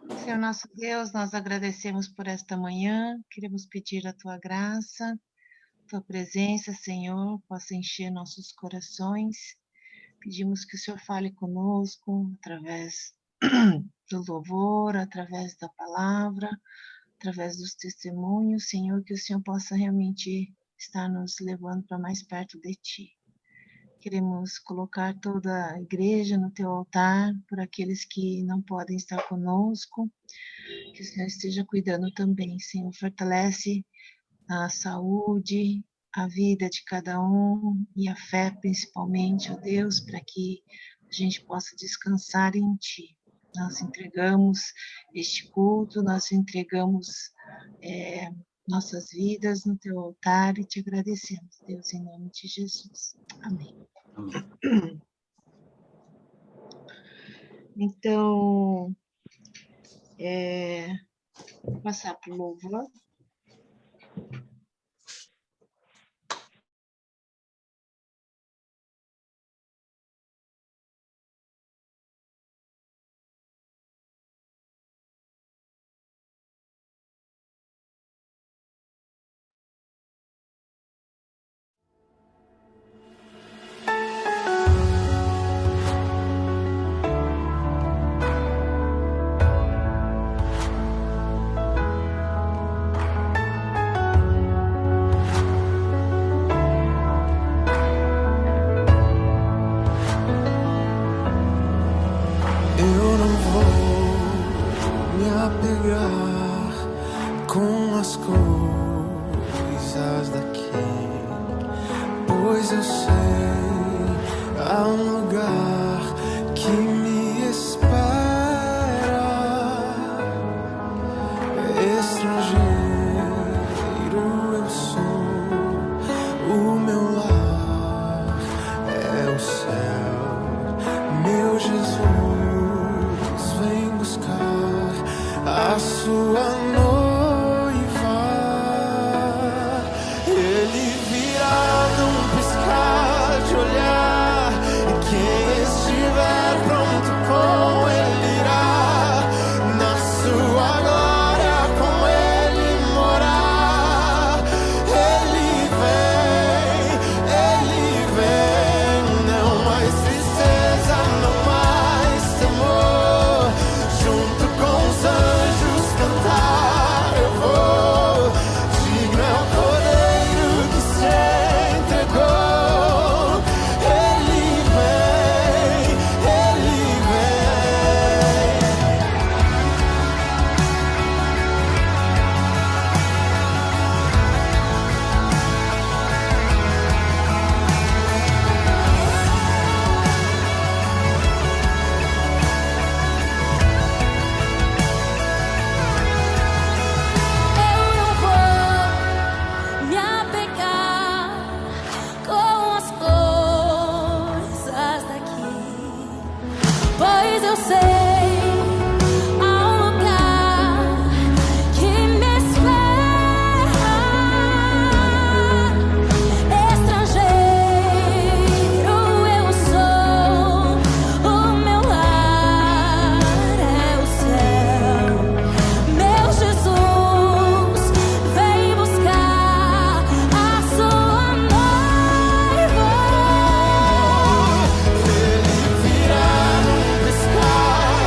Senhor nosso Deus, nós agradecemos por esta manhã, queremos pedir a tua graça, tua presença, Senhor, possa encher nossos corações. Pedimos que o Senhor fale conosco através do louvor, através da palavra, através dos testemunhos, Senhor, que o Senhor possa realmente estar nos levando para mais perto de ti. Queremos colocar toda a igreja no teu altar, por aqueles que não podem estar conosco, que o Senhor esteja cuidando também, Senhor. Fortalece a saúde, a vida de cada um e a fé principalmente, ó Deus, para que a gente possa descansar em Ti. Nós entregamos este culto, nós entregamos nossas vidas no Teu altar e Te agradecemos, Deus, em nome de Jesus. Amém. Amém. Então, vou passar para o louvor. Eu não vou me apegar com as coisas daqui, pois eu sei há um lugar que me espera. Estrangeiro eu sou, o meu lar é o céu. Meu Jesus vem buscar a sua noiva. Ele virá num piscar de olhar, e quem estiver pronto com ele irá na sua glória com ele morar. Ele vem, não mais tristeza, não mais temor. Junto com os anjos cantar eu vou. Digno é o Cordeiro que se entregou. Ele vem, ele vem. Eu não vou me apegar com as coisas daqui, pois eu sei há um lugar que me espera. Estrangeiro eu sou, o meu lar é o céu. Meu Jesus vem buscar a sua noiva. Ele virá num piscar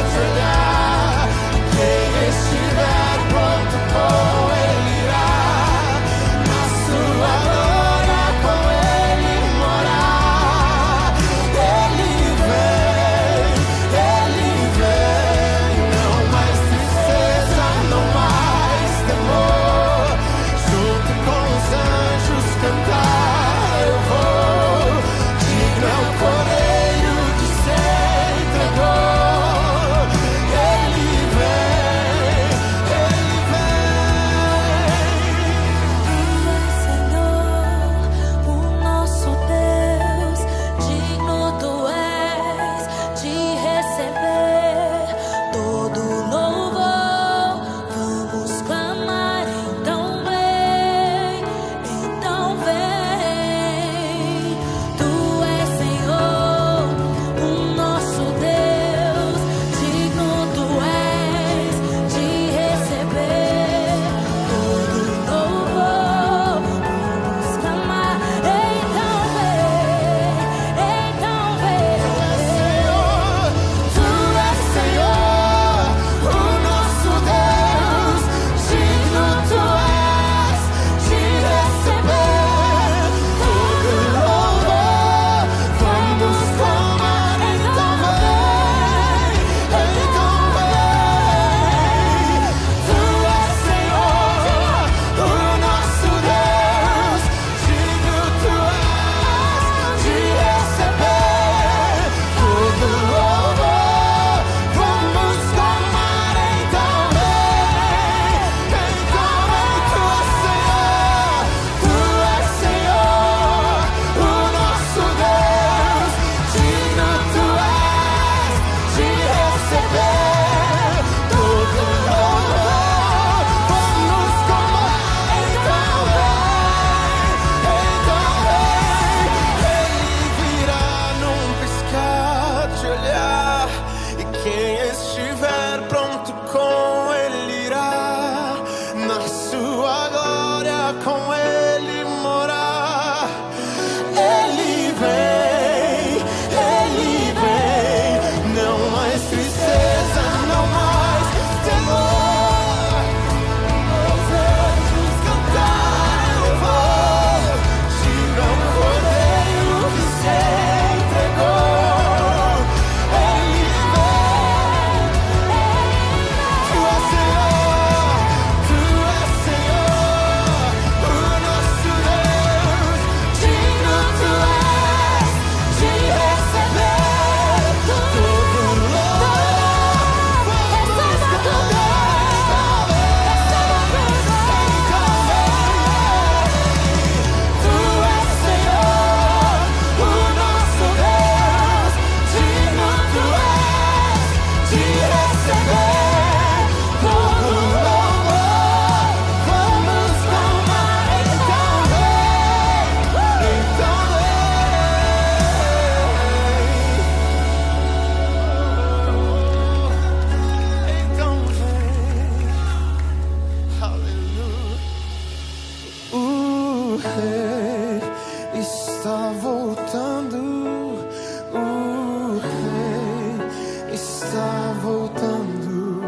está voltando,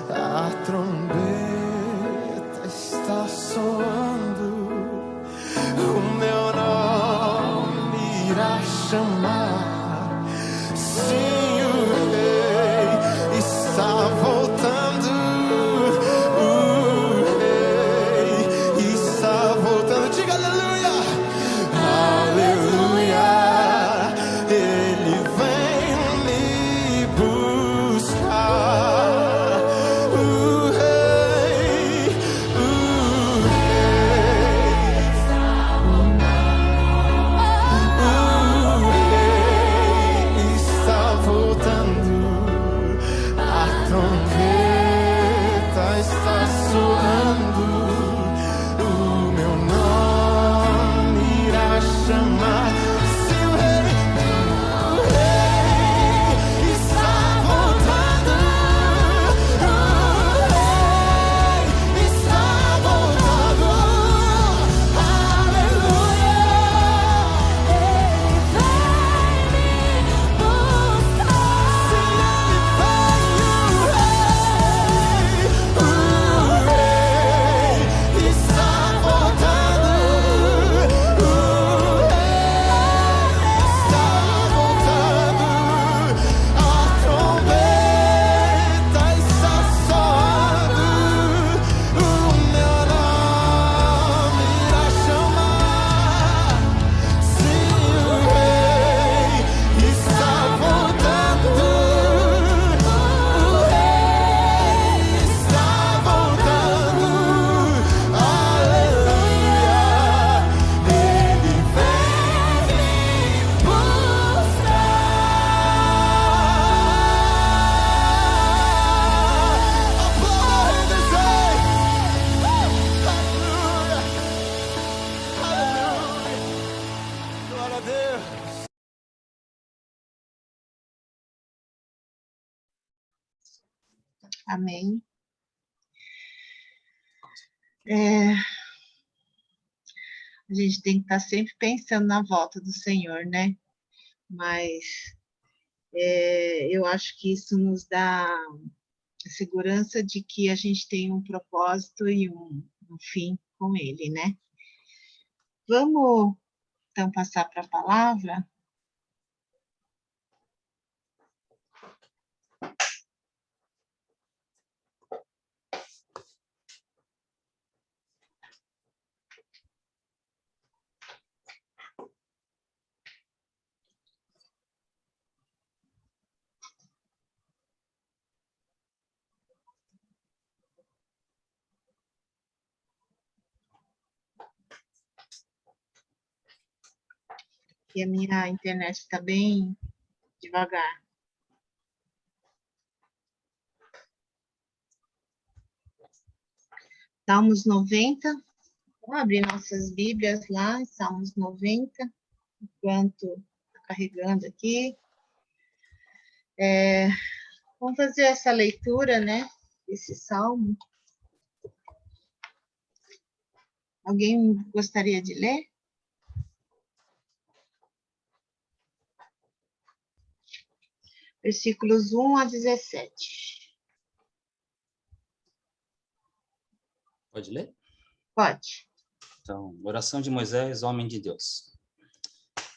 a trombeta está soando, o meu nome irá chamar. Sim, o rei está voltando, o rei está voltando. Diga aleluia, aleluia. Ele vem me buscar. O rei está voltando, a trombeta está soando, o meu nome irá chamar. Sim, o rei está voltando, o rei está voltando. Aleluia. Glória a Deus. Amém. A gente tem que estar sempre pensando na volta do Senhor, né? Mas eu acho que isso nos dá a segurança de que a gente tem um propósito e um fim com Ele, né? Vamos, então, passar para a palavra? E a minha internet está bem devagar. Salmos 90. Vamos abrir nossas Bíblias lá, Salmos 90, enquanto está carregando aqui. Vamos fazer essa leitura, né, desse salmo. Alguém gostaria de ler? Versículos 1 a 17. Pode ler? Pode. Então, oração de Moisés, homem de Deus.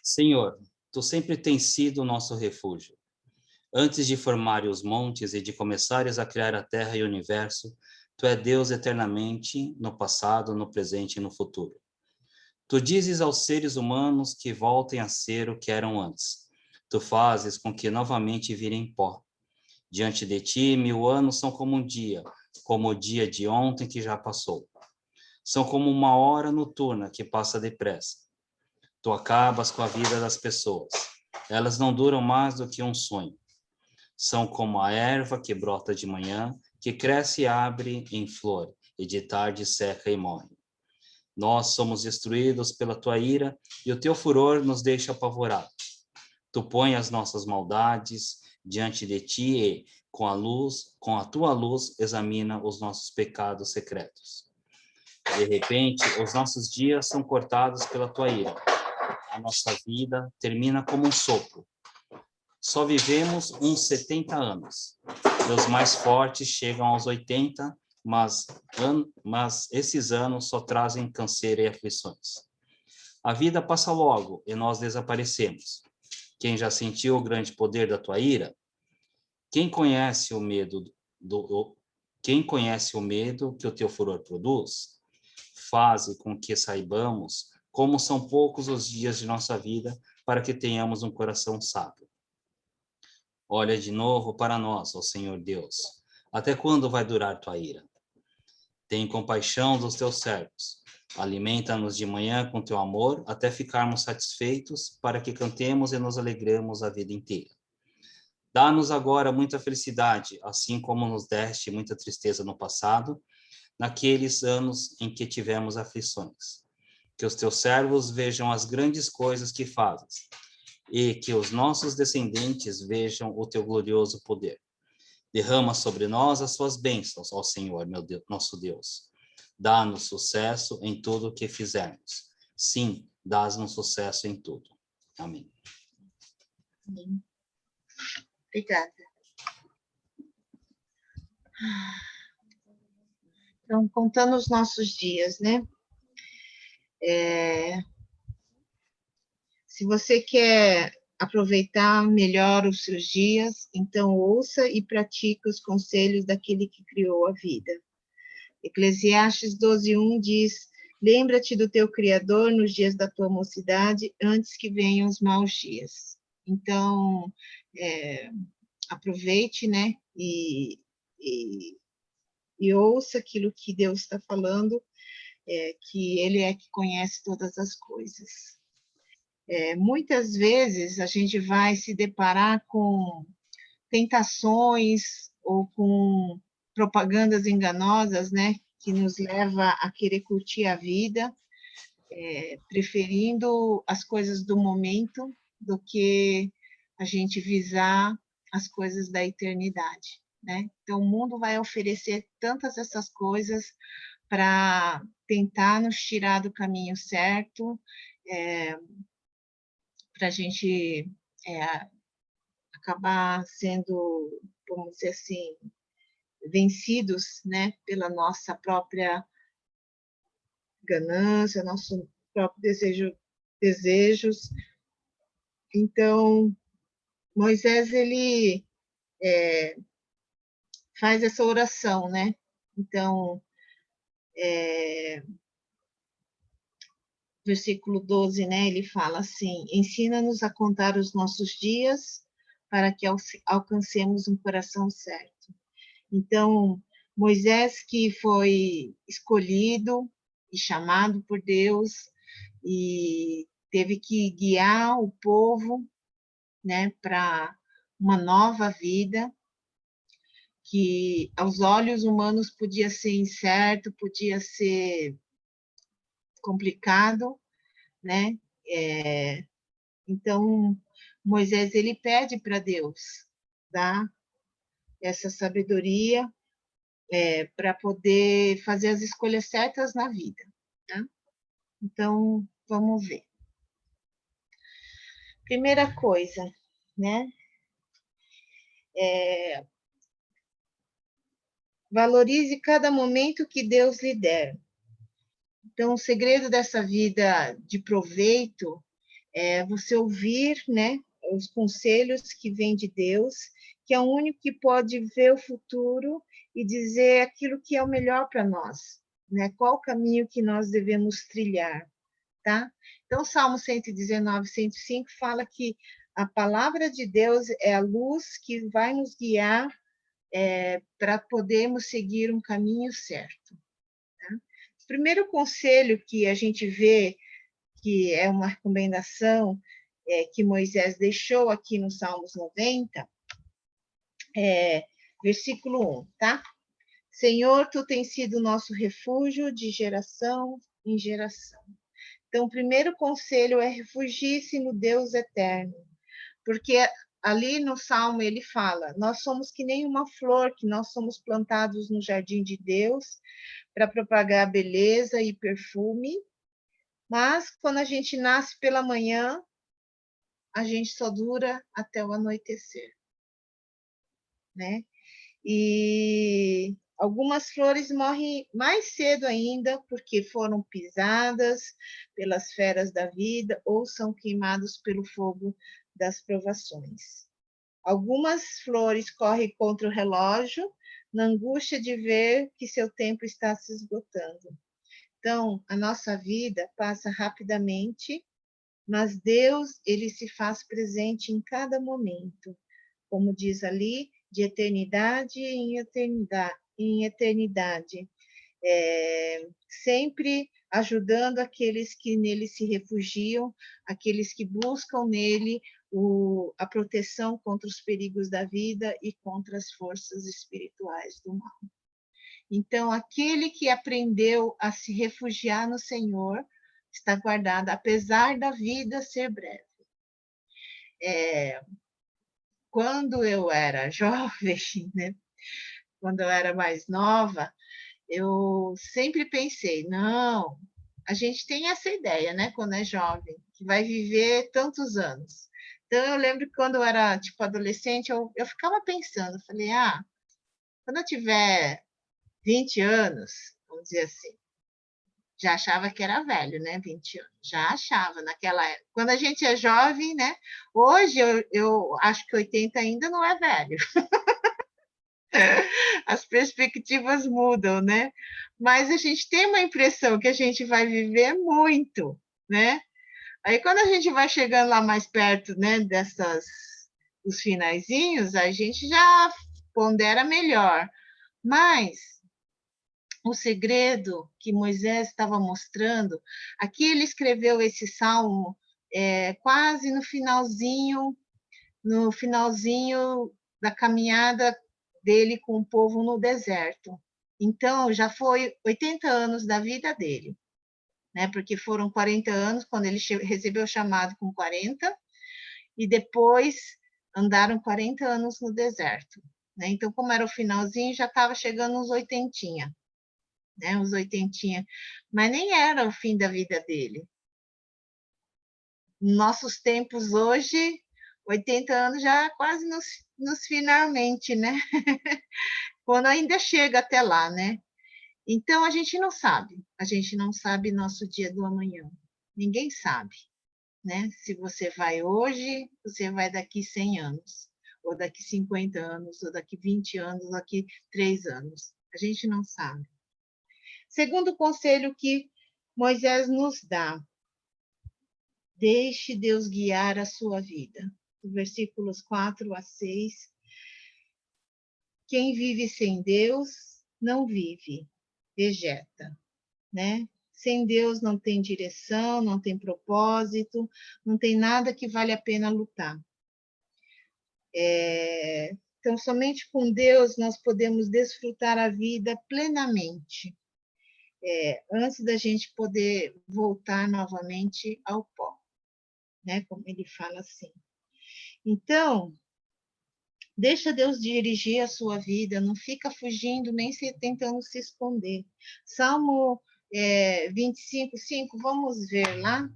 Senhor, tu sempre tens sido o nosso refúgio. Antes de formares os montes e de começares a criar a terra e o universo, tu és Deus eternamente, no passado, no presente e no futuro. Tu dizes aos seres humanos que voltem a ser o que eram antes. Tu fazes com que novamente virem pó. Diante de ti, 1000 anos são como um dia, como o dia de ontem que já passou. São como uma hora noturna que passa depressa. Tu acabas com a vida das pessoas. Elas não duram mais do que um sonho. São como a erva que brota de manhã, que cresce e abre em flor, e de tarde seca e morre. Nós somos destruídos pela tua ira, e o teu furor nos deixa apavorados. Tu pões as nossas maldades diante de ti e, com a tua luz, examina os nossos pecados secretos. De repente, os nossos dias são cortados pela tua ira. A nossa vida termina como um sopro. Só vivemos uns 70 anos. E os mais fortes chegam aos 80, mas esses anos só trazem câncer e aflições. A vida passa logo e nós desaparecemos. Quem já sentiu o grande poder da tua ira? Quem conhece o medo que o teu furor produz? Faze com que saibamos como são poucos os dias de nossa vida para que tenhamos um coração sábio. Olha de novo para nós, ó Senhor Deus. Até quando vai durar tua ira? Tem compaixão dos teus servos. Alimenta-nos de manhã com teu amor, até ficarmos satisfeitos, para que cantemos e nos alegremos a vida inteira. Dá-nos agora muita felicidade, assim como nos deste muita tristeza no passado, naqueles anos em que tivemos aflições. Que os teus servos vejam as grandes coisas que fazes, e que os nossos descendentes vejam o teu glorioso poder. Derrama sobre nós as suas bênçãos, ó Senhor, meu Deus, nosso Deus. Dá-nos sucesso em tudo o que fizermos. Sim, dá-nos sucesso em tudo. Amém. Amém. Obrigada. Então, contando os nossos dias, né? Se você quer aproveitar melhor os seus dias, então ouça e pratique os conselhos daquele que criou a vida. Eclesiastes 12:1 diz: lembra-te do teu Criador nos dias da tua mocidade, antes que venham os maus dias. Então, aproveite, né, e ouça aquilo que Deus está falando, que Ele é que conhece todas as coisas. Muitas vezes a gente vai se deparar com tentações ou com propagandas enganosas, né, que nos leva a querer curtir a vida, preferindo as coisas do momento do que a gente visar as coisas da eternidade, né? Então, o mundo vai oferecer tantas essas coisas para tentar nos tirar do caminho certo, para a gente acabar sendo, vamos dizer assim, vencidos, né, pela nossa própria ganância, nosso próprio desejos. Então, Moisés, ele faz essa oração, né? Então, versículo 12, né, ele fala assim: ensina-nos a contar os nossos dias para que alcancemos um coração certo. Então, Moisés, que foi escolhido e chamado por Deus e teve que guiar o povo, né, para uma nova vida, que aos olhos humanos podia ser incerto, podia ser complicado, né? Então, Moisés, ele pede para Deus dar essa sabedoria para poder fazer as escolhas certas na vida, tá? Então, vamos ver. Primeira coisa, né? Valorize cada momento que Deus lhe der. Então, o segredo dessa vida de proveito é você ouvir, né, os conselhos que vêm de Deus, que é o único que pode ver o futuro e dizer aquilo que é o melhor para nós, né? Qual o caminho que nós devemos trilhar, tá? Então, Salmo 119, 105 fala que a palavra de Deus é a luz que vai nos guiar para podermos seguir um caminho certo. Tá? O primeiro conselho que a gente vê, que é uma recomendação que Moisés deixou aqui no Salmos 90, versículo 1, tá? Senhor, tu tens sido nosso refúgio de geração em geração. Então, o primeiro conselho é refugie-se no Deus eterno, porque ali no Salmo ele fala: nós somos que nem uma flor, que nós somos plantados no jardim de Deus para propagar beleza e perfume, mas quando a gente nasce pela manhã, a gente só dura até o anoitecer, né? E algumas flores morrem mais cedo ainda, porque foram pisadas pelas feras da vida ou são queimados pelo fogo das provações. Algumas flores correm contra o relógio, na angústia de ver que seu tempo está se esgotando. Então, a nossa vida passa rapidamente, mas Deus, ele se faz presente em cada momento. Como diz ali, de eternidade em eternidade, sempre ajudando aqueles que nele se refugiam, aqueles que buscam nele a proteção contra os perigos da vida e contra as forças espirituais do mal. Então, aquele que aprendeu a se refugiar no Senhor está guardado, apesar da vida ser breve. Quando eu era jovem, né? Quando eu era mais nova, eu sempre pensei, não, a gente tem essa ideia, né, quando é jovem, que vai viver tantos anos. Então, eu lembro que quando eu era, tipo, adolescente, eu ficava pensando, falei, quando eu tiver 20 anos, vamos dizer assim, já achava que era velho, né, 20 anos, já achava naquela época. Quando a gente é jovem, né, hoje eu acho que 80 ainda não é velho. As perspectivas mudam, né? Mas a gente tem uma impressão que a gente vai viver muito, né? Aí quando a gente vai chegando lá mais perto, né, os finaizinhos, a gente já pondera melhor. Mas o segredo que Moisés estava mostrando, aqui ele escreveu esse salmo quase no finalzinho da caminhada dele com o povo no deserto. Então, já foi 80 anos da vida dele, né? Porque foram 40 anos, quando ele recebeu o chamado com 40, e depois andaram 40 anos no deserto, né? Então, como era o finalzinho, já estava chegando uns 80, né? Uns 80, mas nem era o fim da vida dele. Nossos tempos hoje, 80 anos já quase nos finalmente, né? Quando ainda chega até lá, né? Então, a gente não sabe nosso dia do amanhã. Ninguém sabe, né? Se você vai hoje, você vai daqui 100 anos, ou daqui 50 anos, ou daqui 20 anos, ou daqui 3 anos. A gente não sabe. Segundo conselho que Moisés nos dá, deixe Deus guiar a sua vida. Versículos 4 a 6. Quem vive sem Deus não vive, vegeta, né? Sem Deus não tem direção, não tem propósito, não tem nada que vale a pena lutar. Então, somente com Deus nós podemos desfrutar a vida plenamente, antes da gente poder voltar novamente ao pó, né? Como ele fala assim. Então, deixa Deus dirigir a sua vida, não fica fugindo nem tentando se esconder. Salmo 25:5, vamos ver lá.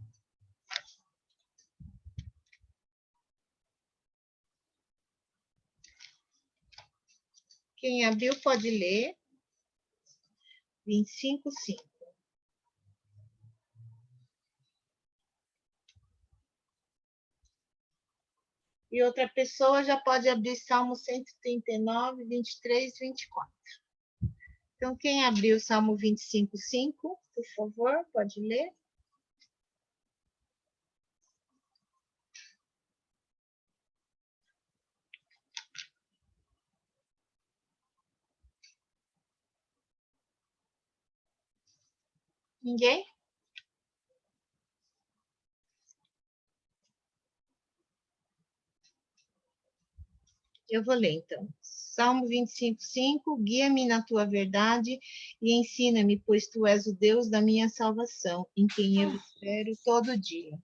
Quem abriu pode ler. 25:5. E outra pessoa já pode abrir Salmo 139, 23, 24. Então, quem abriu Salmo 25:5, por favor, pode ler. Ninguém? Eu vou ler, então. Salmo 25:5, guia-me na tua verdade e ensina-me, pois tu és o Deus da minha salvação, em quem eu espero todo dia.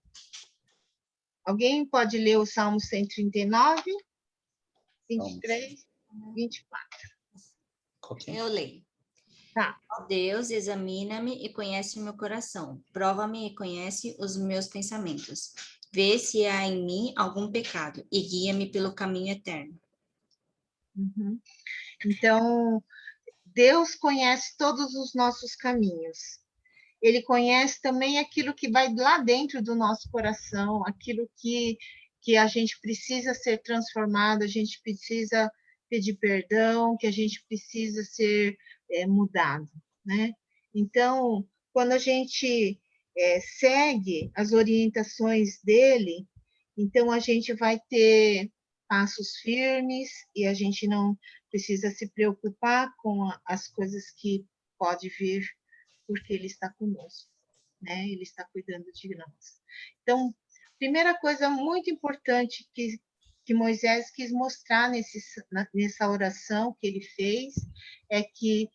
Alguém pode ler o Salmo 139, 23, 24. Eu leio. Tá. Ó Deus, examina-me e conhece o meu coração. Prova-me e conhece os meus pensamentos. Vê se há em mim algum pecado e guia-me pelo caminho eterno. Uhum. Então, Deus conhece todos os nossos caminhos. Ele conhece também aquilo que vai lá dentro do nosso coração, aquilo que a gente precisa ser transformado, a gente precisa pedir perdão, que a gente precisa ser mudado, né? Então, quando a gente segue as orientações dele, então a gente vai ter passos firmes e a gente não precisa se preocupar com as coisas que pode vir, porque ele está conosco, né? Ele está cuidando de nós. Então, primeira coisa muito importante que Moisés quis mostrar nessa oração que ele fez é que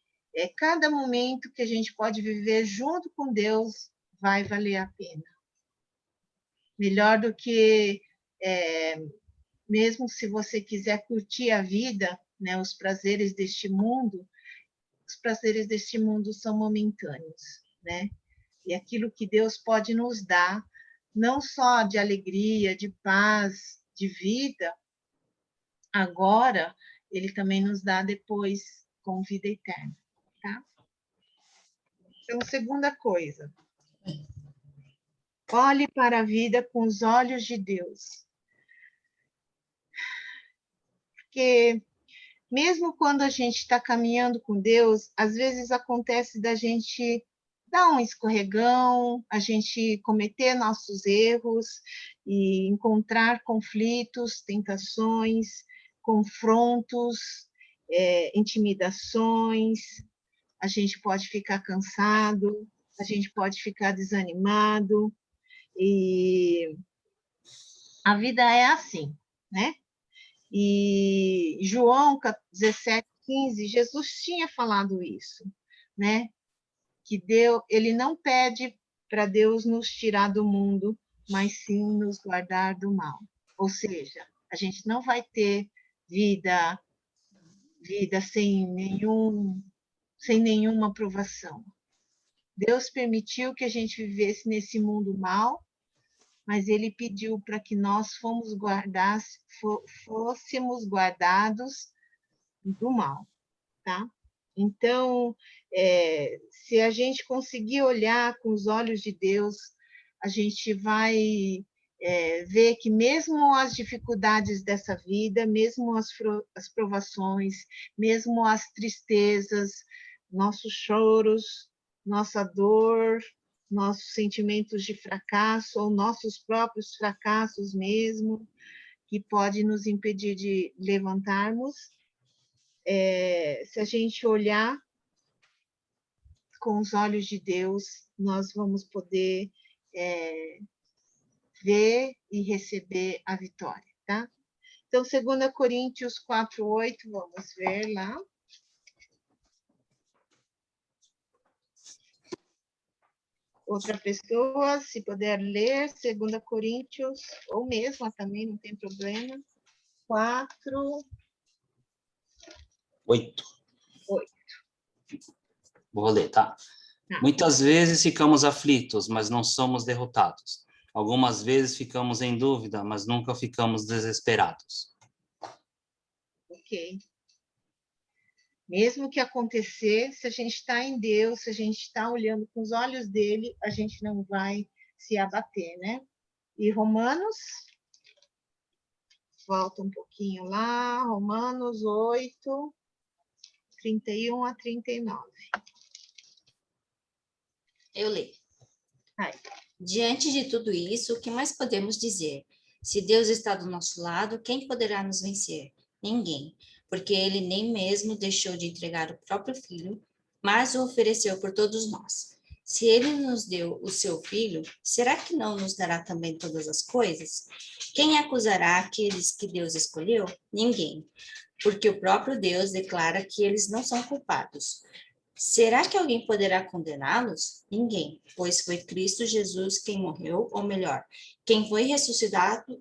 cada momento que a gente pode viver junto com Deus vai valer a pena. Melhor do que, mesmo se você quiser curtir a vida, né, os prazeres deste mundo são momentâneos, né? E aquilo que Deus pode nos dar, não só de alegria, de paz, de vida, agora, Ele também nos dá depois com vida eterna, tá? Então, segunda coisa, olhe para a vida com os olhos de Deus. Porque mesmo quando a gente está caminhando com Deus, às vezes acontece da gente dar um escorregão, a gente cometer nossos erros e encontrar conflitos, tentações, confrontos, intimidações. A gente pode ficar cansado, a gente pode ficar desanimado, e a vida é assim, né? E João 17:15, Jesus tinha falado isso, né? Que ele não pede para Deus nos tirar do mundo, mas sim nos guardar do mal. Ou seja, a gente não vai ter vida sem nenhuma provação. Deus permitiu que a gente vivesse nesse mundo mal, mas ele pediu para que nós fôssemos guardados do mal, tá? Então, se a gente conseguir olhar com os olhos de Deus, a gente vai ver que mesmo as dificuldades dessa vida, mesmo as provações, mesmo as tristezas, nossos choros, nossa dor, nossos sentimentos de fracasso, ou nossos próprios fracassos mesmo, que pode nos impedir de levantarmos, se a gente olhar com os olhos de Deus, nós vamos poder ver e receber a vitória, tá? Então, 2 Coríntios 4:8, vamos ver lá. Outra pessoa, se puder ler, 2 Coríntios, ou mesmo também, não tem problema. 4:8. Vou ler, tá? Muitas vezes ficamos aflitos, mas não somos derrotados. Algumas vezes ficamos em dúvida, mas nunca ficamos desesperados. Ok. Mesmo que acontecer, se a gente está em Deus, se a gente está olhando com os olhos dele, a gente não vai se abater, né? E Romanos, volta um pouquinho lá, Romanos 8, 31-39. Eu leio. Ai. Diante de tudo isso, o que mais podemos dizer? Se Deus está do nosso lado, quem poderá nos vencer? Ninguém, porque ele nem mesmo deixou de entregar o próprio filho, mas o ofereceu por todos nós. Se ele nos deu o seu filho, será que não nos dará também todas as coisas? Quem acusará aqueles que Deus escolheu? Ninguém, porque o próprio Deus declara que eles não são culpados. Será que alguém poderá condená-los? Ninguém, pois foi Cristo Jesus quem morreu, ou melhor, quem foi ressuscitado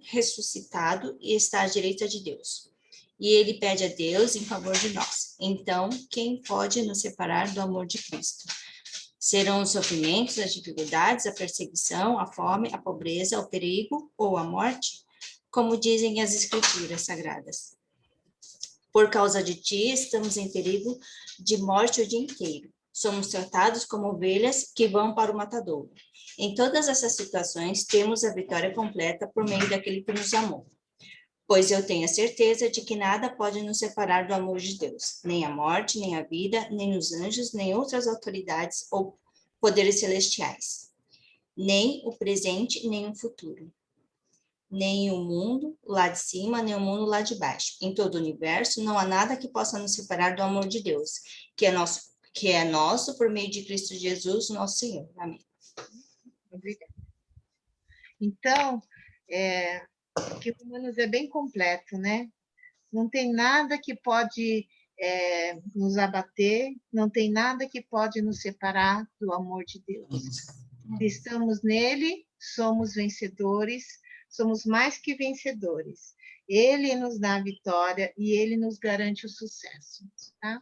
e está à direita de Deus. E ele pede a Deus em favor de nós. Então, quem pode nos separar do amor de Cristo? Serão os sofrimentos, as dificuldades, a perseguição, a fome, a pobreza, o perigo ou a morte? Como dizem as Escrituras Sagradas. Por causa de ti, estamos em perigo de morte o dia inteiro. Somos tratados como ovelhas que vão para o matadouro. Em todas essas situações, temos a vitória completa por meio daquele que nos amou. Pois eu tenho a certeza de que nada pode nos separar do amor de Deus, nem a morte, nem a vida, nem os anjos, nem outras autoridades ou poderes celestiais, nem o presente, nem o futuro, nem o mundo lá de cima, nem o mundo lá de baixo. Em todo o universo, não há nada que possa nos separar do amor de Deus, que é nosso por meio de Cristo Jesus, nosso Senhor. Amém. Obrigada. Então, que Romanos é bem completo, né? Não tem nada que pode nos abater, não tem nada que pode nos separar do amor de Deus. Se estamos nele, somos vencedores, somos mais que vencedores. Ele nos dá a vitória e ele nos garante o sucesso, tá?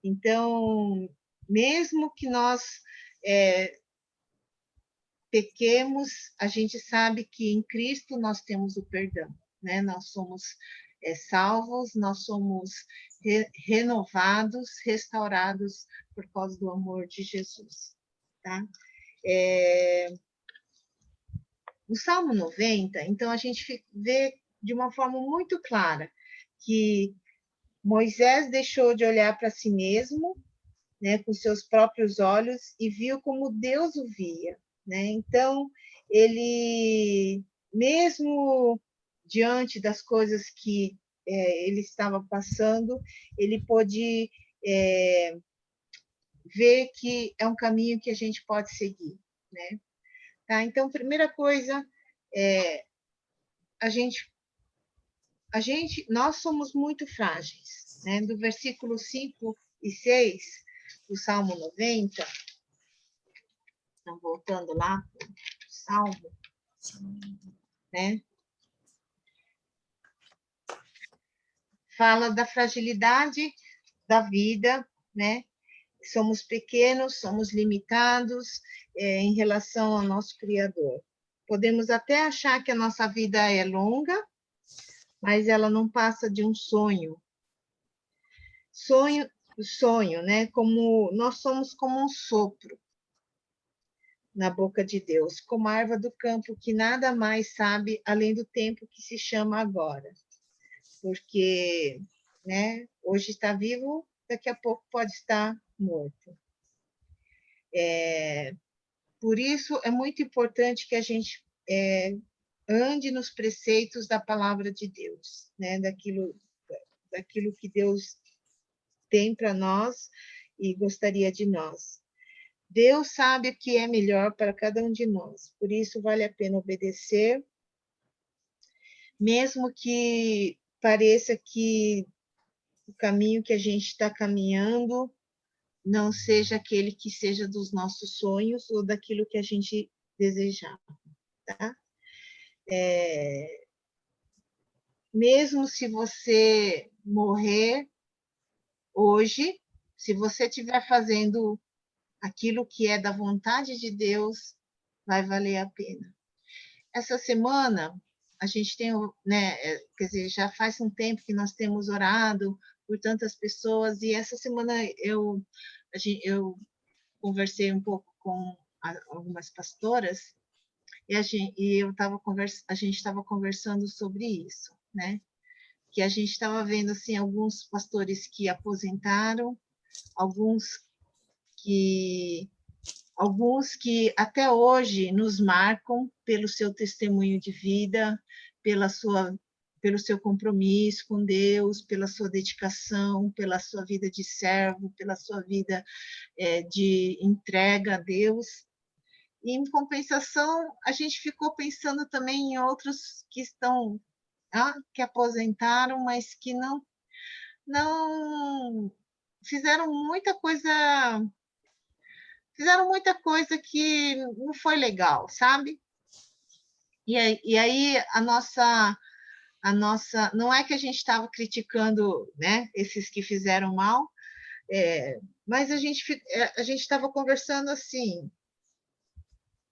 Então, mesmo que nós pequemos, a gente sabe que em Cristo nós temos o perdão, né? Nós somos salvos, nós somos renovados, restaurados por causa do amor de Jesus, tá? No Salmo 90, então, a gente vê de uma forma muito clara que Moisés deixou de olhar para si mesmo, né, com seus próprios olhos, e viu como Deus o via, né? Então, ele, mesmo diante das coisas que ele estava passando, ele pôde ver que é um caminho que a gente pode seguir, né? Tá? Então, primeira coisa, nós somos muito frágeis, né? Do versículo 5 e 6 do Salmo 90, então, voltando lá para o Salmo, né? Fala da fragilidade da vida, né? Somos pequenos, somos limitados em relação ao nosso Criador. Podemos até achar que a nossa vida é longa, mas ela não passa de um sonho. Sonho, né? Como nós somos como um sopro na boca de Deus, como a erva do campo que nada mais sabe além do tempo que se chama agora. Porque, né, hoje está vivo, daqui a pouco pode estar morto. Por isso, é muito importante que a gente ande nos preceitos da palavra de Deus, né, daquilo que Deus tem para nós e gostaria de nós. Deus sabe o que é melhor para cada um de nós, por isso vale a pena obedecer, mesmo que pareça que o caminho que a gente está caminhando não seja aquele que seja dos nossos sonhos ou daquilo que a gente desejava, tá? Mesmo se você morrer hoje, se você estiver fazendo aquilo que é da vontade de Deus, vai valer a pena. Essa semana, a gente tem, né, quer dizer, já faz um tempo que nós temos orado por tantas pessoas, e essa semana eu conversei um pouco com algumas pastoras, e a gente estava conversando sobre isso, né? Que a gente estava vendo assim alguns pastores que aposentaram, alguns que até hoje nos marcam pelo seu testemunho de vida, pelo seu compromisso com Deus, pela sua dedicação, pela sua vida de servo, pela sua vida de entrega a Deus. E, em compensação, a gente ficou pensando também em outros que que aposentaram, mas que não fizeram muita coisa que não foi legal, sabe? E aí a nossa, não é que a gente estava criticando, né, esses que fizeram mal, Mas a gente estava conversando assim,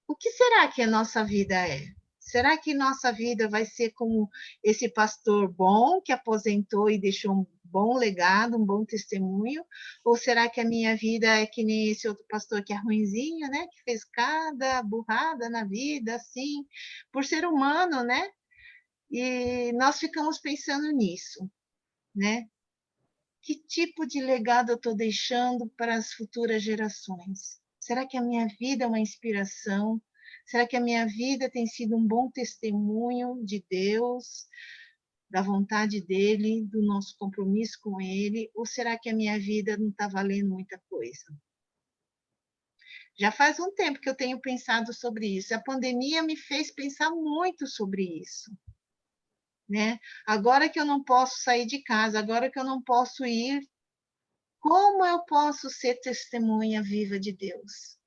o que será que a nossa vida é? Será que nossa vida vai ser como esse pastor bom que aposentou e deixou um bom legado, um bom testemunho? Ou será que a minha vida é que nem esse outro pastor que é ruinzinho, né? Que fez cada burrada na vida, assim, por ser humano, né? E nós ficamos pensando nisso, né? Que tipo de legado eu estou deixando para as futuras gerações? Será que a minha vida é uma inspiração? Será que a minha vida tem sido um bom testemunho de Deus, da vontade dele, do nosso compromisso com ele? Ou será que a minha vida não está valendo muita coisa? Já faz um tempo que eu tenho pensado sobre isso. A pandemia me fez pensar muito sobre isso, né? Agora que eu não posso sair de casa, agora que eu não posso ir, como eu posso ser testemunha viva de Deus?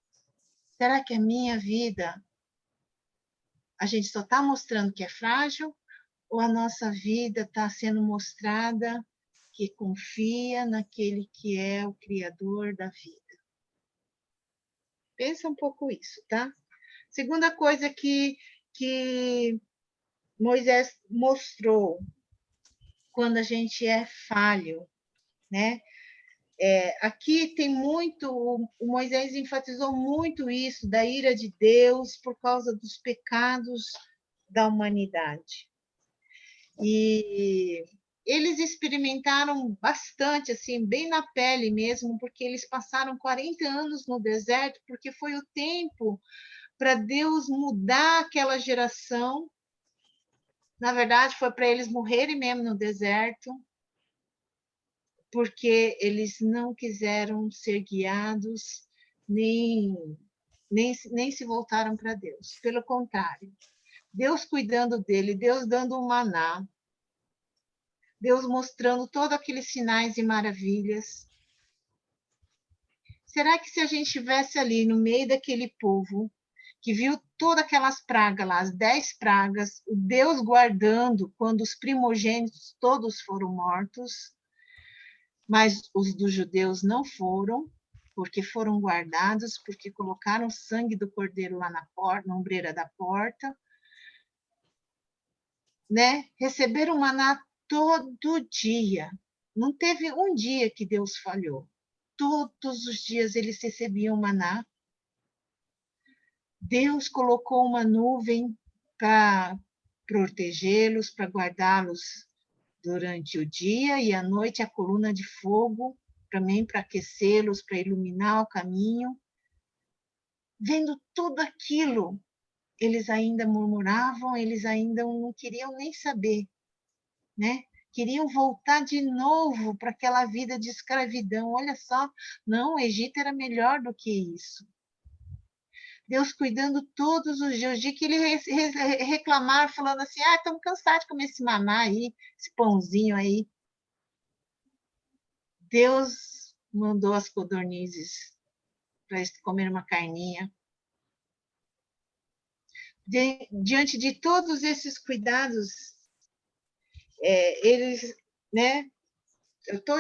Será que a minha vida, a gente só está mostrando que é frágil, ou a nossa vida está sendo mostrada que confia naquele que é o Criador da vida? Pensa um pouco isso, tá? Segunda coisa que Moisés mostrou quando a gente é falho, né? Aqui tem muito, o Moisés enfatizou muito isso, da ira de Deus por causa dos pecados da humanidade. E eles experimentaram bastante, assim, bem na pele mesmo, porque eles passaram 40 anos no deserto, porque foi o tempo para Deus mudar aquela geração. Na verdade, foi para eles morrerem mesmo no deserto, porque eles não quiseram ser guiados, nem se voltaram para Deus. Pelo contrário, Deus cuidando dele, Deus dando um maná, Deus mostrando todos aqueles sinais e maravilhas. Será que se a gente estivesse ali no meio daquele povo, que viu todas aquelas pragas lá, as 10 pragas, o Deus guardando quando os primogênitos todos foram mortos, mas os dos judeus não foram, porque foram guardados, porque colocaram o sangue do cordeiro lá na porta, na ombreira da porta, né? Receberam maná todo dia. Não teve um dia que Deus falhou. Todos os dias eles recebiam maná. Deus colocou uma nuvem para protegê-los, para guardá-los durante o dia, e à noite a coluna de fogo também para aquecê-los, para iluminar o caminho. Vendo tudo aquilo, eles ainda murmuravam, eles ainda não queriam nem saber, né? Queriam voltar de novo para aquela vida de escravidão. Olha só, não, o Egito era melhor do que isso. Deus cuidando todos os dias. O dia que eles reclamaram, falando assim, estamos cansados de comer esse maná aí, esse pãozinho aí. Deus mandou as codornizes para eles comerem uma carninha. Diante de todos esses cuidados, eles, né? Eu tô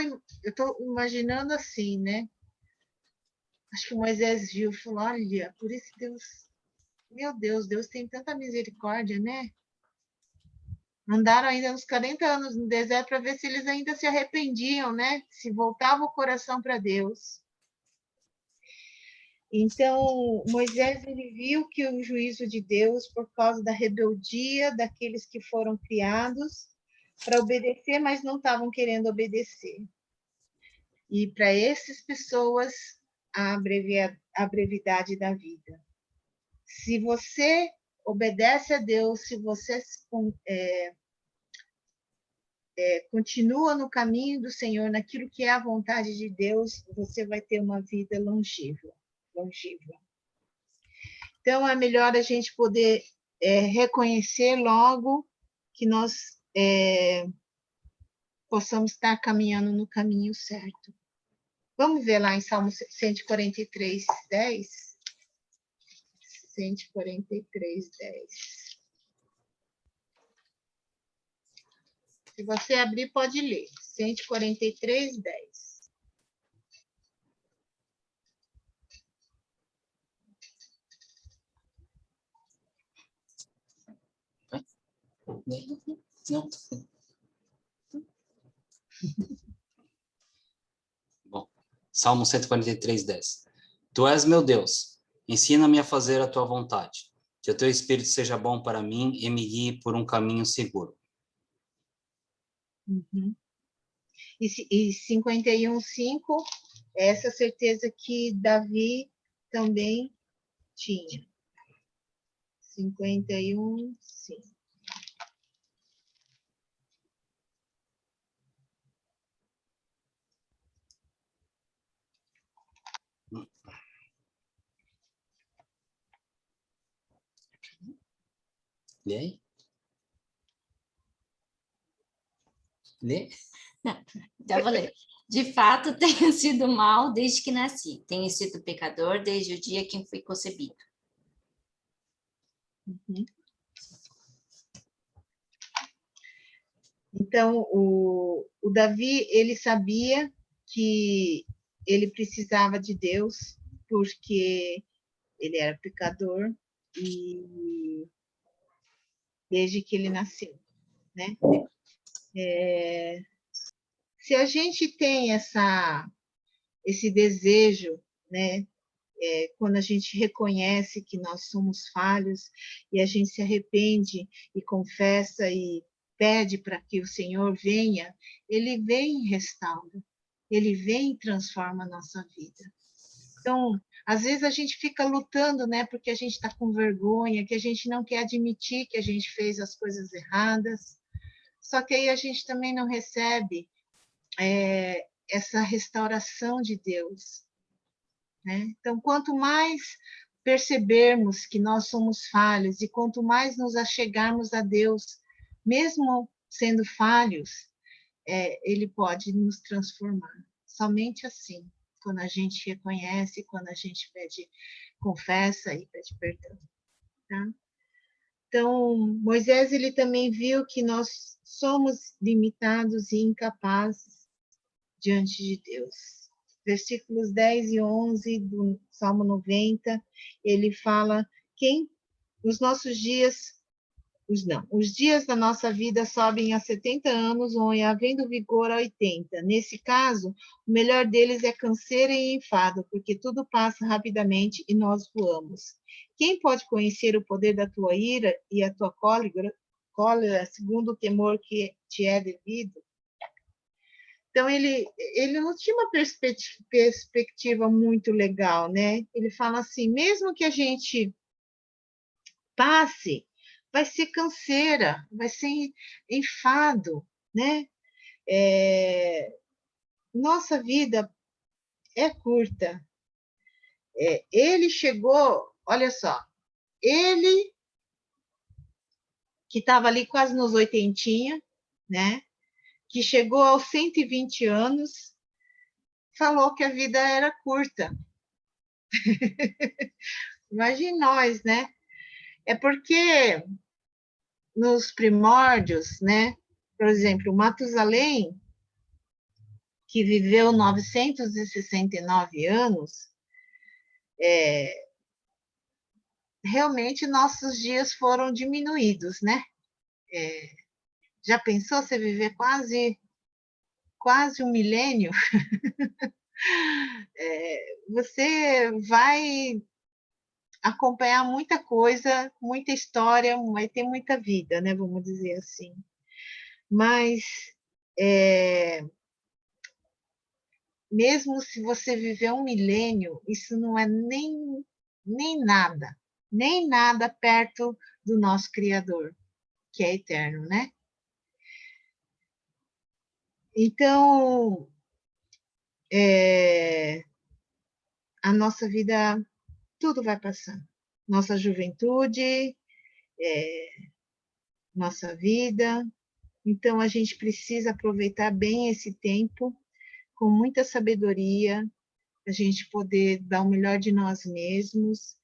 imaginando assim, né? Acho que Moisés viu e falou, olha, por isso Deus, meu Deus tem tanta misericórdia, né? Andaram ainda uns 40 anos no deserto para ver se eles ainda se arrependiam, né? Se voltava o coração para Deus. Então, Moisés ele viu que o juízo de Deus, por causa da rebeldia daqueles que foram criados para obedecer, mas não estavam querendo obedecer. E para essas pessoas, a brevidade da vida. Se você obedece a Deus, se você continua no caminho do Senhor, naquilo que é a vontade de Deus, você vai ter uma vida longeva. Então, é melhor a gente poder reconhecer logo que nós possamos estar caminhando no caminho certo. Vamos ver lá em Salmo 143, 10. 143, 10. Se você abrir, pode ler. 143, 10. Não. Bom, Salmo 143, 10. Tu és meu Deus, ensina-me a fazer a tua vontade. Que o teu Espírito seja bom para mim e me guie por um caminho seguro. Uhum. E 51:5, essa certeza que Davi também tinha. 51:5. Lê aí? Lê? Já vou ler. De fato, tenho sido mal desde que nasci. Tenho sido pecador desde o dia que fui concebido. Uhum. Então, o Davi, ele sabia que ele precisava de Deus, porque ele era pecador, e desde que ele nasceu, né? Se a gente tem esse desejo, né? Quando a gente reconhece que nós somos falhos e a gente se arrepende e confessa e pede para que o Senhor venha, Ele vem e restaura, Ele vem e transforma a nossa vida. Então, às vezes a gente fica lutando, né? Porque a gente está com vergonha, que a gente não quer admitir que a gente fez as coisas erradas. Só que aí a gente também não recebe essa restauração de Deus, né? Então, quanto mais percebermos que nós somos falhos e quanto mais nos achegarmos a Deus, mesmo sendo falhos, Ele pode nos transformar. Somente assim, quando a gente reconhece, quando a gente confessa e pede perdão, tá? Então, Moisés, ele também viu que nós somos limitados e incapazes diante de Deus. Versículos 10 e 11 do Salmo 90, ele fala: os nossos dias, os dias da nossa vida sobem a 70 anos ou havendo vigor a 80. Nesse caso, o melhor deles é canseira e enfado, porque tudo passa rapidamente e nós voamos. Quem pode conhecer o poder da tua ira e a tua cólera segundo o temor que te é devido? Então, ele não tinha uma perspectiva muito legal, né? Ele fala assim, mesmo que a gente passe, vai ser canseira, vai ser enfado, né? Nossa vida é curta. Ele chegou, olha só, ele que estava ali quase nos 80, né? Que chegou aos 120 anos, falou que a vida era curta. Imagine nós, né? É porque nos primórdios, né? Por exemplo, Matusalém, que viveu 969 anos, realmente nossos dias foram diminuídos, né? Já pensou você viver quase um milênio? Você vai acompanhar muita coisa, muita história, vai ter muita vida, né? Vamos dizer assim. Mas mesmo se você viver um milênio, isso não é nem nada perto do nosso Criador, que é eterno, né? Então, a nossa vida, tudo vai passar. Nossa juventude, nossa vida. Então, a gente precisa aproveitar bem esse tempo, com muita sabedoria, a gente poder dar o melhor de nós mesmos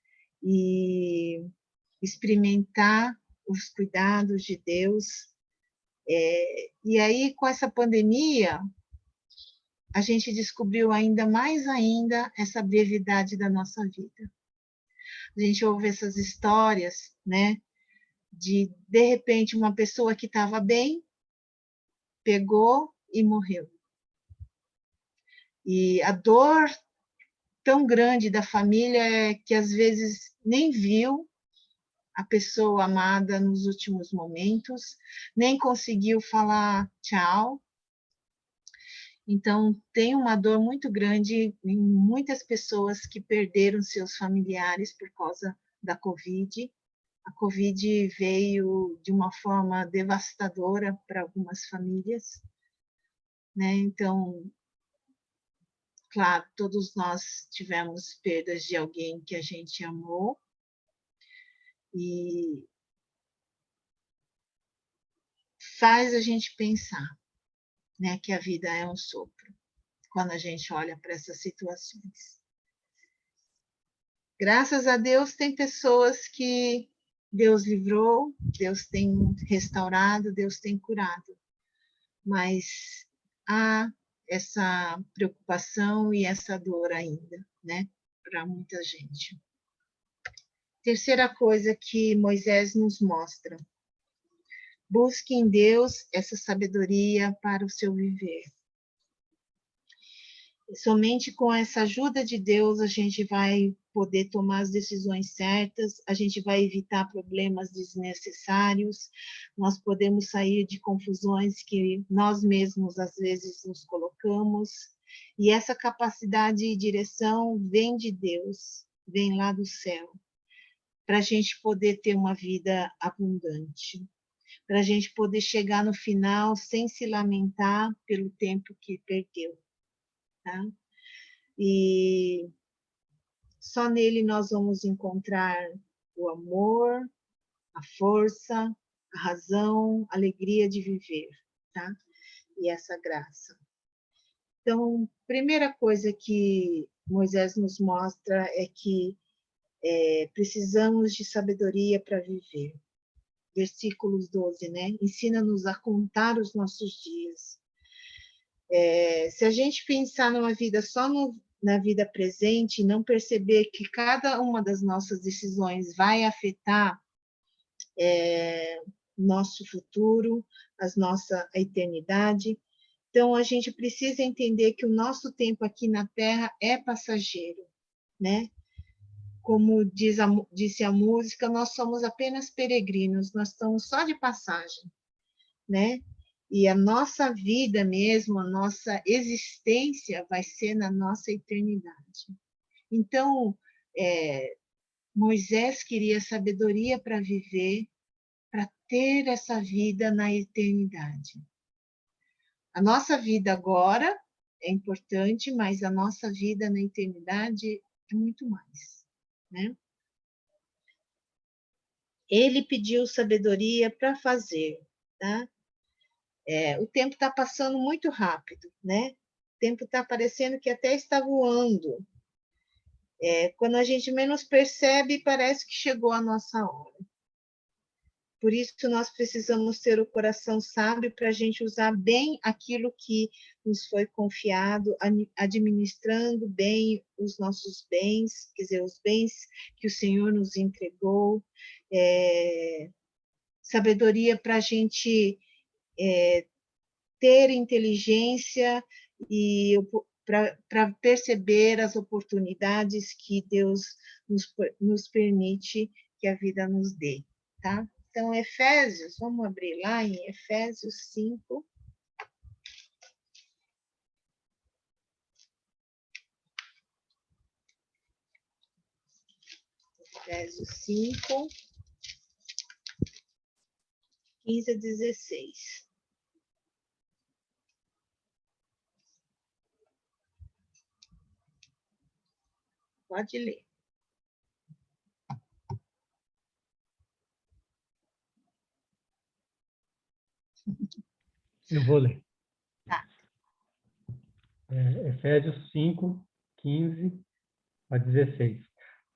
e experimentar os cuidados de Deus. E aí, com essa pandemia, a gente descobriu ainda essa brevidade da nossa vida. A gente ouve essas histórias, né, de repente, uma pessoa que estava bem, pegou e morreu. E a dor tão grande da família é que, às vezes, nem viu a pessoa amada nos últimos momentos, nem conseguiu falar tchau. Então, tem uma dor muito grande em muitas pessoas que perderam seus familiares por causa da Covid. A Covid veio de uma forma devastadora para algumas famílias, né? Então, claro, todos nós tivemos perdas de alguém que a gente amou, e faz a gente pensar, né, que a vida é um sopro, quando a gente olha para essas situações. Graças a Deus, tem pessoas que Deus livrou, Deus tem restaurado, Deus tem curado, mas há essa preocupação e essa dor ainda, né, para muita gente. Terceira coisa que Moisés nos mostra: busque em Deus essa sabedoria para o seu viver. E somente com essa ajuda de Deus a gente vai poder tomar as decisões certas, a gente vai evitar problemas desnecessários, nós podemos sair de confusões que nós mesmos às vezes nos colocamos, e essa capacidade e direção vem de Deus, vem lá do céu, para a gente poder ter uma vida abundante, para a gente poder chegar no final sem se lamentar pelo tempo que perdeu. Tá? E só nele nós vamos encontrar o amor, a força, a razão, a alegria de viver, tá? E essa graça. Então, primeira coisa que Moisés nos mostra é que precisamos de sabedoria para viver. Versículos 12, né? Ensina-nos a contar os nossos dias. Se a gente pensar numa vida só na vida presente e não perceber que cada uma das nossas decisões vai afetar nosso futuro, a eternidade, então a gente precisa entender que o nosso tempo aqui na Terra é passageiro, né? Como disse a música, nós somos apenas peregrinos, nós estamos só de passagem, né? E a nossa vida mesmo, a nossa existência vai ser na nossa eternidade. Então, Moisés queria sabedoria para viver, para ter essa vida na eternidade. A nossa vida agora é importante, mas a nossa vida na eternidade é muito mais, né? Ele pediu sabedoria para fazer, tá? O tempo está passando muito rápido, né? O tempo está parecendo que até está voando. Quando a gente menos percebe, parece que chegou a nossa hora. Por isso, nós precisamos ter o coração sábio para a gente usar bem aquilo que nos foi confiado, administrando bem os nossos bens, quer dizer, os bens que o Senhor nos entregou, sabedoria para a gente ter inteligência e para perceber as oportunidades que Deus nos permite que a vida nos dê, tá? Então, Efésios, vamos abrir lá em Efésios 5. Efésios 5, 15 a 16. Pode ler. Eu vou ler. Tá. Efésios 5, 15 a 16.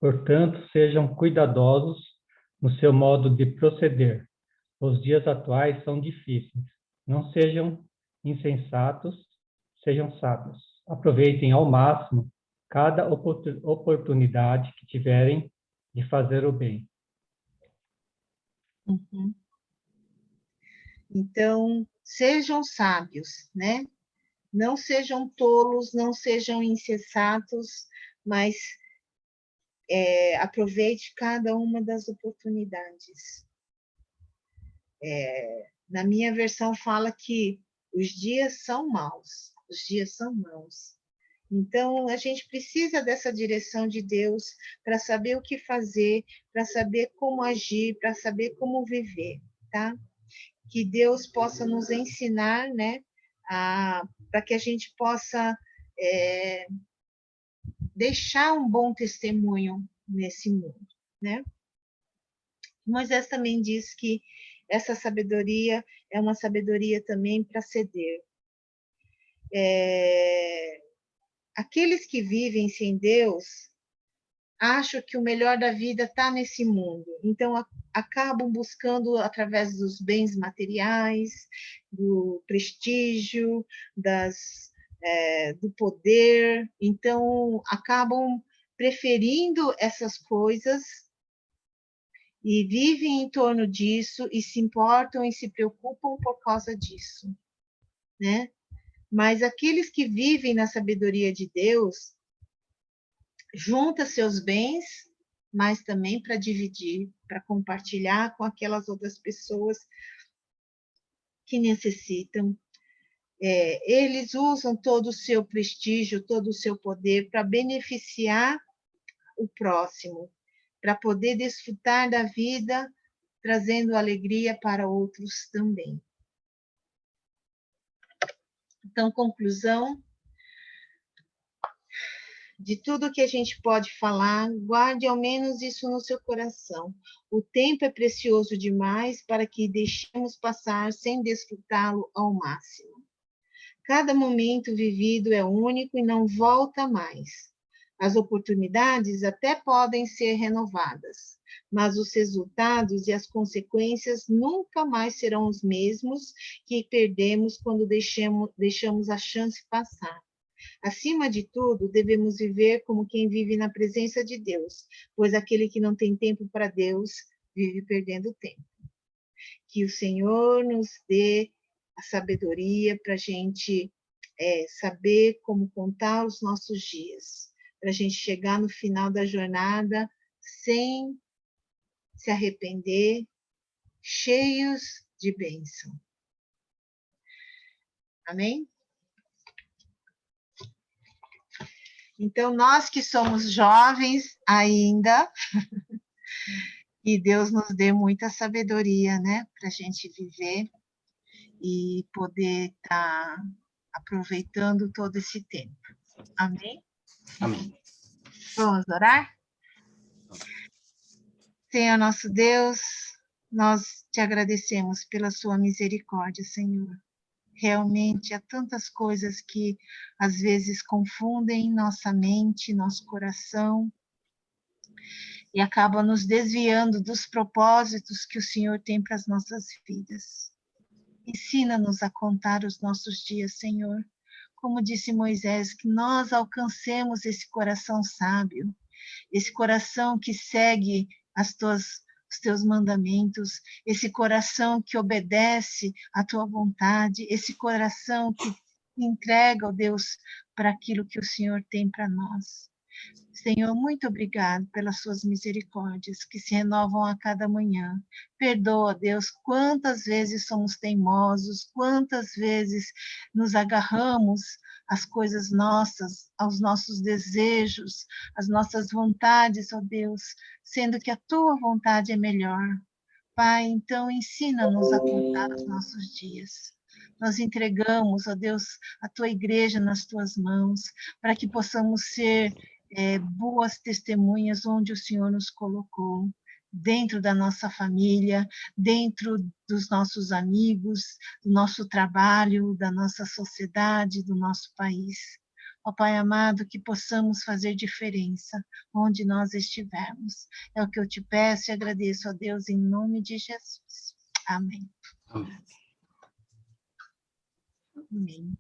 Portanto, sejam cuidadosos no seu modo de proceder. Os dias atuais são difíceis. Não sejam insensatos, sejam sábios. Aproveitem ao máximo cada oportunidade que tiverem de fazer o bem. Uhum. Então, sejam sábios, né? Não sejam tolos, não sejam insensatos, mas aproveite cada uma das oportunidades. Na minha versão fala que os dias são maus, os dias são maus. Então, a gente precisa dessa direção de Deus para saber o que fazer, para saber como agir, para saber como viver, tá? Que Deus possa nos ensinar, né, para que a gente possa deixar um bom testemunho nesse mundo, né? Moisés também diz que essa sabedoria é uma sabedoria também para ceder. Aqueles que vivem sem Deus acham que o melhor da vida está nesse mundo, então acabam buscando através dos bens materiais, do prestígio, do poder, então acabam preferindo essas coisas e vivem em torno disso e se importam e se preocupam por causa disso, né? Mas aqueles que vivem na sabedoria de Deus junta seus bens, mas também para dividir, para compartilhar com aquelas outras pessoas que necessitam. Eles usam todo o seu prestígio, todo o seu poder para beneficiar o próximo, para poder desfrutar da vida, trazendo alegria para outros também. Então, conclusão de tudo que a gente pode falar, guarde ao menos isso no seu coração. O tempo é precioso demais para que deixemos passar sem desfrutá-lo ao máximo. Cada momento vivido é único e não volta mais. As oportunidades até podem ser renovadas, mas os resultados e as consequências nunca mais serão os mesmos que perdemos quando deixamos a chance passar. Acima de tudo, devemos viver como quem vive na presença de Deus, pois aquele que não tem tempo para Deus vive perdendo tempo. Que o Senhor nos dê a sabedoria para a gente saber como contar os nossos dias, para a gente chegar no final da jornada sem se arrepender, cheios de bênção. Amém? Então, nós que somos jovens ainda, que Deus nos dê muita sabedoria, né, para a gente viver e poder estar aproveitando todo esse tempo. Amém? Amém. Vamos orar? Senhor nosso Deus, nós te agradecemos pela sua misericórdia, Senhor. Realmente há tantas coisas que às vezes confundem nossa mente, nosso coração, e acabam nos desviando dos propósitos que o Senhor tem para as nossas vidas. Ensina-nos a contar os nossos dias, Senhor. Como disse Moisés, que nós alcancemos esse coração sábio, esse coração que segue os teus mandamentos, esse coração que obedece à tua vontade, esse coração que entrega, ó Deus, para aquilo que o Senhor tem para nós. Senhor, muito obrigado pelas suas misericórdias que se renovam a cada manhã. Perdoa, Deus, quantas vezes somos teimosos, quantas vezes nos agarramos às coisas nossas, aos nossos desejos, às nossas vontades, ó Deus, sendo que a tua vontade é melhor. Pai, então ensina-nos a contar os nossos dias. Nós entregamos, ó Deus, a tua igreja nas tuas mãos, para que possamos ser boas testemunhas onde o Senhor nos colocou, dentro da nossa família, dentro dos nossos amigos, do nosso trabalho, da nossa sociedade, do nosso país. Ó Pai amado, que possamos fazer diferença onde nós estivermos. É o que eu te peço e agradeço a Deus em nome de Jesus. Amém. Amém. Amém.